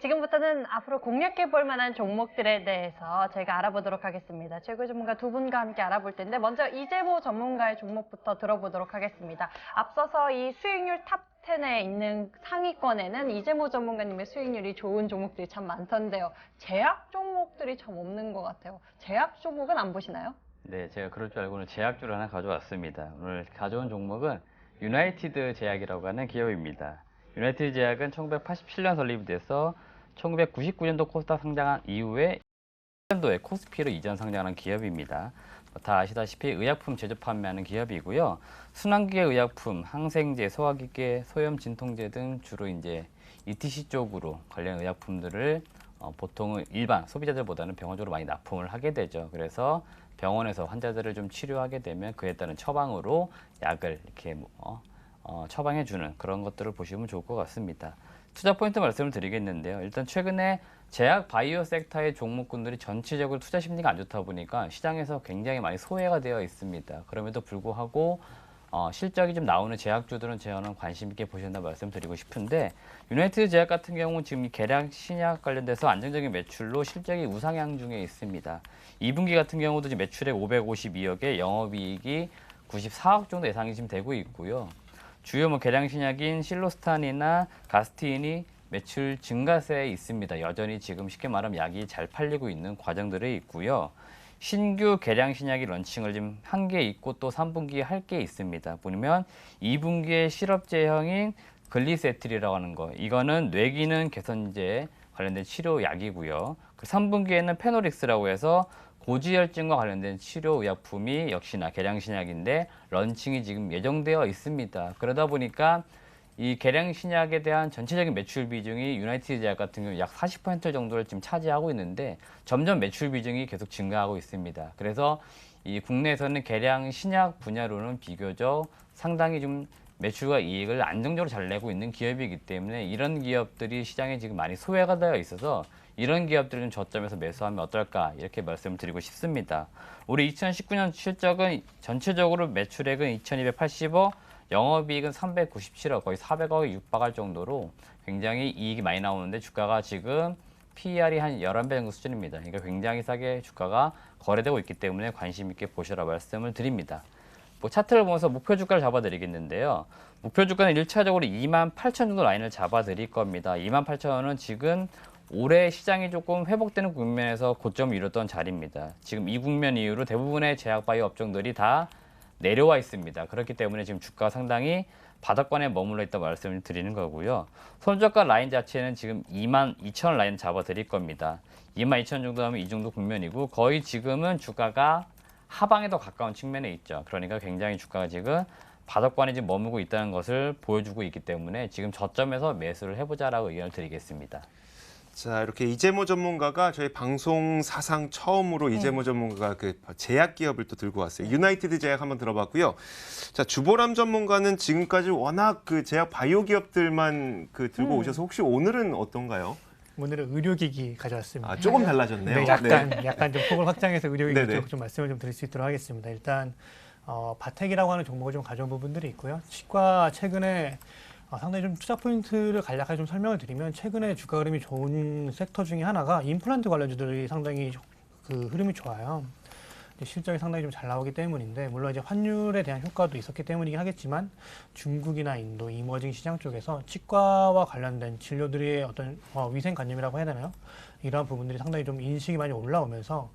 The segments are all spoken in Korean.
지금부터는 앞으로 공략해볼 만한 종목들에 대해서 저희가 알아보도록 하겠습니다. 최고 전문가 두 분과 함께 알아볼 텐데 먼저 이재모 전문가의 종목부터 들어보도록 하겠습니다. 앞서서 이 수익률 탑 10에 있는 상위권에는 이재모 전문가님의 수익률이 좋은 종목들이 참 많던데요. 제약 종목들이 참 없는 것 같아요. 제약 종목은 안 보시나요? 네, 제가 그럴 줄 알고 오늘 제약주를 하나 가져왔습니다. 오늘 가져온 종목은 유나이티드 제약이라고 하는 기업입니다. 유나이티드 제약은 1987년 설립이 돼서 1999년도 코스닥 상장한 이후에 1년도에 코스피로 이전 상장한 기업입니다. 다 아시다시피 의약품 제조 판매하는 기업이고요. 순환기계 의약품, 항생제, 소화기계, 소염 진통제 등 주로 이제 ETC 쪽으로 관련 의약품들을 보통은 일반 소비자들보다는 병원적으로 많이 납품을 하게 되죠. 그래서 병원에서 환자들을 좀 치료하게 되면 그에 따른 처방으로 약을 이렇게 처방해주는 그런 것들을 보시면 좋을 것 같습니다. 투자 포인트 말씀을 드리겠는데요. 일단 최근에 제약 바이오 섹터의 종목군들이 전체적으로 투자 심리가 안 좋다 보니까 시장에서 굉장히 많이 소외가 되어 있습니다. 그럼에도 불구하고 실적이 좀 나오는 제약주들은 저는 관심 있게 보신다 말씀드리고 싶은데, 유나이티드 제약 같은 경우는 지금 계량 신약 관련돼서 안정적인 매출로 실적이 우상향 중에 있습니다. 2분기 같은 경우도 지금 매출액 552억에 영업이익이 94억 정도 예상이 지금 되고 있고요. 주요 계량 신약인 실로스탄이나 가스티인이 매출 증가세에 있습니다. 여전히 지금 쉽게 말하면 약이 잘 팔리고 있는 과정들이 있고요. 신규 계량 신약이 런칭을 지금 한 개 있고 또 3분기에 할 게 있습니다. 보면 2분기에 시럽 제형인 글리세틸이라고 하는 거, 이거는 뇌기능 개선제 관련된 치료약이고요. 그 3분기에는 페노릭스라고 해서 고지혈증과 관련된 치료 의약품이 역시나 계량 신약인데 런칭이 지금 예정되어 있습니다. 그러다 보니까 이 계량 신약에 대한 전체적인 매출 비중이 유나이티드 제약 같은 경우 약 40% 정도를 지금 차지하고 있는데 점점 매출 비중이 계속 증가하고 있습니다. 그래서 이 국내에서는 계량 신약 분야로는 비교적 상당히 좀 매출과 이익을 안정적으로 잘 내고 있는 기업이기 때문에 이런 기업들이 시장에 지금 많이 소외가 되어 있어서 이런 기업들을 좀 저점에서 매수하면 어떨까, 이렇게 말씀을 드리고 싶습니다. 올해 2019년 실적은 전체적으로 매출액은 2280억, 영업이익은 397억, 거의 400억에 육박할 정도로 굉장히 이익이 많이 나오는데 주가가 지금 PER이 한 11배 정도 수준입니다. 그러니까 굉장히 싸게 주가가 거래되고 있기 때문에 관심 있게 보시라 말씀을 드립니다. 차트를 보면서 목표 주가를 잡아드리겠는데요. 목표 주가는 1차적으로 28,000 정도 라인을 잡아드릴 겁니다. 28,000원은 지금 올해 시장이 조금 회복되는 국면에서 고점을 이뤘던 자리입니다. 지금 이 국면 이후로 대부분의 제약 바이오 업종들이 다 내려와 있습니다. 그렇기 때문에 지금 주가가 상당히 바닥권에 머물러 있다고 말씀을 드리는 거고요. 손저가 라인 자체는 지금 22,000원 라인 잡아드릴 겁니다. 22,000원 정도 하면 이 정도 국면이고 거의 지금은 주가가 하방에 더 가까운 측면에 있죠. 그러니까 굉장히 주가가 지금 바닥권에 지금 머물고 있다는 것을 보여주고 있기 때문에 지금 저점에서 매수를 해보자라고 의견을 드리겠습니다. 자, 이렇게 이재모 전문가가 저희 방송 사상 처음으로 이재모 전문가가 그 제약 기업을 또 들고 왔어요. 유나이티드 제약 한번 들어봤고요. 자, 주보람 전문가는 지금까지 워낙 그 제약 바이오 기업들만 그 들고 오셔서 혹시 오늘은 어떤가요? 오늘은 의료기기 가져왔습니다. 아, 조금 달라졌네요. 네, 약간 좀 폭을 확장해서 의료기기 쪽 좀 말씀을 좀 드릴 수 있도록 하겠습니다. 일단 바텍이라고 하는 종목을 좀 가져온 부분들이 있고요. 치과 최근에 상당히 좀 투자 포인트를 간략하게 좀 설명을 드리면 최근에 주가 흐름이 좋은 섹터 중에 하나가 임플란트 관련주들이 상당히 그 흐름이 좋아요. 실적이 상당히 좀 잘 나오기 때문인데, 물론 이제 환율에 대한 효과도 있었기 때문이긴 하겠지만 중국이나 인도 이머징 시장 쪽에서 치과와 관련된 진료들의 어떤 위생관념이라고 해야 되나요? 이러한 부분들이 상당히 좀 인식이 많이 올라오면서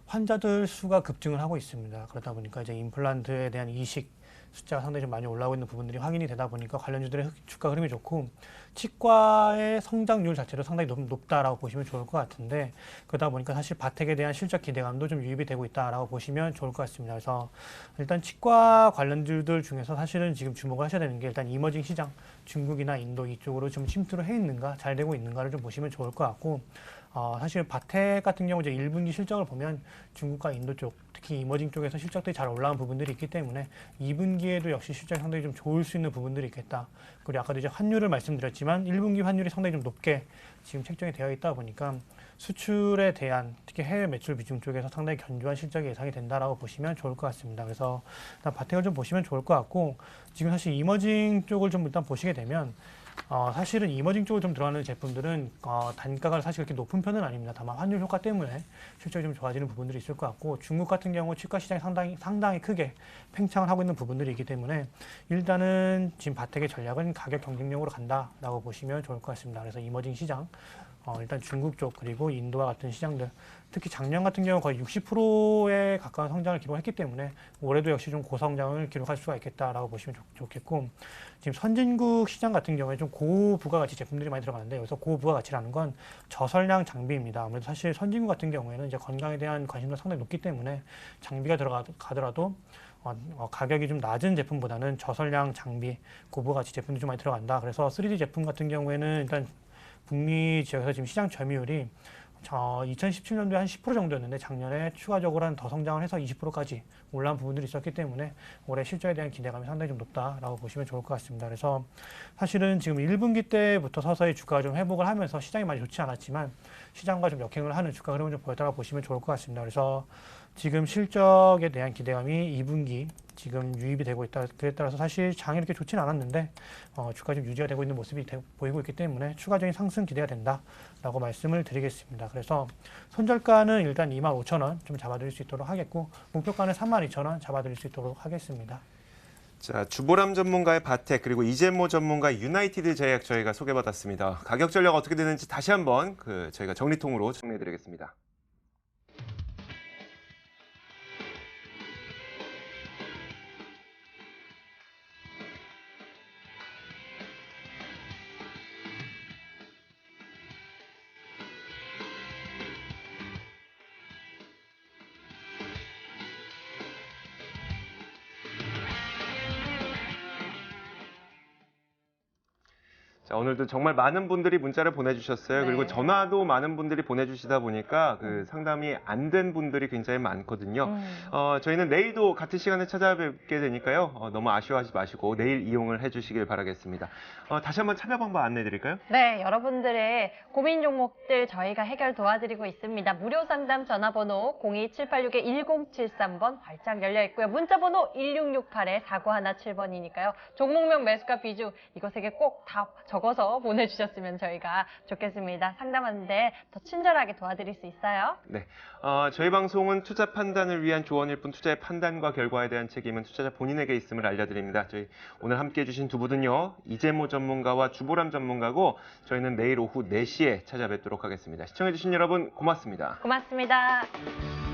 환자들 수가 급증을 하고 있습니다. 그러다 보니까 이제 임플란트에 대한 이식 숫자가 상당히 좀 많이 올라오고 있는 부분들이 확인이 되다 보니까 관련주들의 주가 흐름이 좋고, 치과의 성장률 자체도 상당히 높다라고 보시면 좋을 것 같은데, 그러다 보니까 사실 바텍에 대한 실적 기대감도 좀 유입이 되고 있다라고 보시면 좋을 것 같습니다. 그래서 일단 치과 관련주들 중에서 사실은 지금 주목을 하셔야 되는 게 일단 이머징 시장, 중국이나 인도 이쪽으로 좀 침투를 해 있는가, 잘 되고 있는가를 좀 보시면 좋을 것 같고, 사실 바텍 같은 경우 이제 1분기 실적을 보면 중국과 인도 쪽, 특히 이머징 쪽에서 실적들이 잘 올라온 부분들이 있기 때문에 2분기에도 역시 실적이 상당히 좀 좋을 수 있는 부분들이 있겠다. 그리고 아까도 이제 환율을 말씀드렸지만 1분기 환율이 상당히 좀 높게 지금 책정이 되어 있다 보니까 수출에 대한 특히 해외 매출 비중 쪽에서 상당히 견조한 실적이 예상이 된다라고 보시면 좋을 것 같습니다. 그래서 일단 바텍을 좀 보시면 좋을 것 같고, 지금 사실 이머징 쪽을 좀 일단 보시게 되면 사실은 이머징 쪽으로 좀 들어가는 제품들은 단가가 사실 그렇게 높은 편은 아닙니다. 다만 환율 효과 때문에 실적이 좀 좋아지는 부분들이 있을 것 같고 중국 같은 경우 치과 시장이 상당히 크게 팽창을 하고 있는 부분들이 있기 때문에 일단은 지금 바텍의 전략은 가격 경쟁력으로 간다라고 보시면 좋을 것 같습니다. 그래서 이머징 시장 일단 중국 쪽 그리고 인도와 같은 시장들 특히 작년 같은 경우 거의 60%에 가까운 성장을 기록했기 때문에 올해도 역시 좀 고성장을 기록할 수가 있겠다라고 보시면 좋겠고 지금 선진국 시장 같은 경우에 좀 고부가가치 제품들이 많이 들어가는데 여기서 고부가가치라는 건 저설량 장비입니다. 아무래도 사실 선진국 같은 경우에는 이제 건강에 대한 관심도 상당히 높기 때문에 장비가 들어가더라도 가격이 좀 낮은 제품보다는 저설량 장비, 고부가치 제품들이 좀 많이 들어간다. 그래서 3D 제품 같은 경우에는 일단 북미 지역에서 지금 시장 점유율이 2017년도에 한 10% 정도였는데 작년에 추가적으로 한 더 성장을 해서 20%까지 올라온 부분들이 있었기 때문에 올해 실적에 대한 기대감이 상당히 좀 높다라고 보시면 좋을 것 같습니다. 그래서 사실은 지금 1분기 때부터 서서히 주가가 좀 회복을 하면서 시장이 많이 좋지 않았지만 시장과 좀 역행을 하는 주가 흐름을 좀 보였다고 보시면 좋을 것 같습니다. 그래서 지금 실적에 대한 기대감이 2분기 지금 유입이 되고 있다. 그에 따라서 사실 장이 이렇게 좋지는 않았는데 주가 좀 유지가 되고 있는 모습이 보이고 있기 때문에 추가적인 상승 기대가 된다라고 말씀을 드리겠습니다. 그래서 손절가는 일단 25,000원 좀 잡아드릴 수 있도록 하겠고 목표가는 32,000원 잡아드릴 수 있도록 하겠습니다. 자, 주보람 전문가의 바텍 그리고 이재모 전문가의 유나이티드 제약 저희가 소개받았습니다. 가격 전략 어떻게 되는지 다시 한번 저희가 정리통으로 정리해드리겠습니다. 자, 오늘도 정말 많은 분들이 문자를 보내주셨어요. 네. 그리고 전화도 많은 분들이 보내주시다 보니까 상담이 안 된 분들이 굉장히 많거든요. 저희는 내일도 같은 시간에 찾아뵙게 되니까요. 너무 아쉬워하지 마시고 내일 이용을 해주시길 바라겠습니다. 다시 한번 참여 방법 안내해 드릴까요? 네, 여러분들의 고민 종목들 저희가 해결 도와드리고 있습니다. 무료 상담 전화번호 02786-1073번 활짝 열려 있고요. 문자번호 1668-4917번이니까요. 종목명 매수가 비중 이거 세 개 꼭 다 적어서 보내주셨으면 저희가 좋겠습니다. 상담하는데 더 친절하게 도와드릴 수 있어요. 네, 저희 방송은 투자 판단을 위한 조언일 뿐 투자의 판단과 결과에 대한 책임은 투자자 본인에게 있음을 알려드립니다. 저희 오늘 함께해 주신 두 분은요. 이재모 전문가와 주보람 전문가고 저희는 내일 오후 4시에 찾아뵙도록 하겠습니다. 시청해 주신 여러분 고맙습니다. 고맙습니다.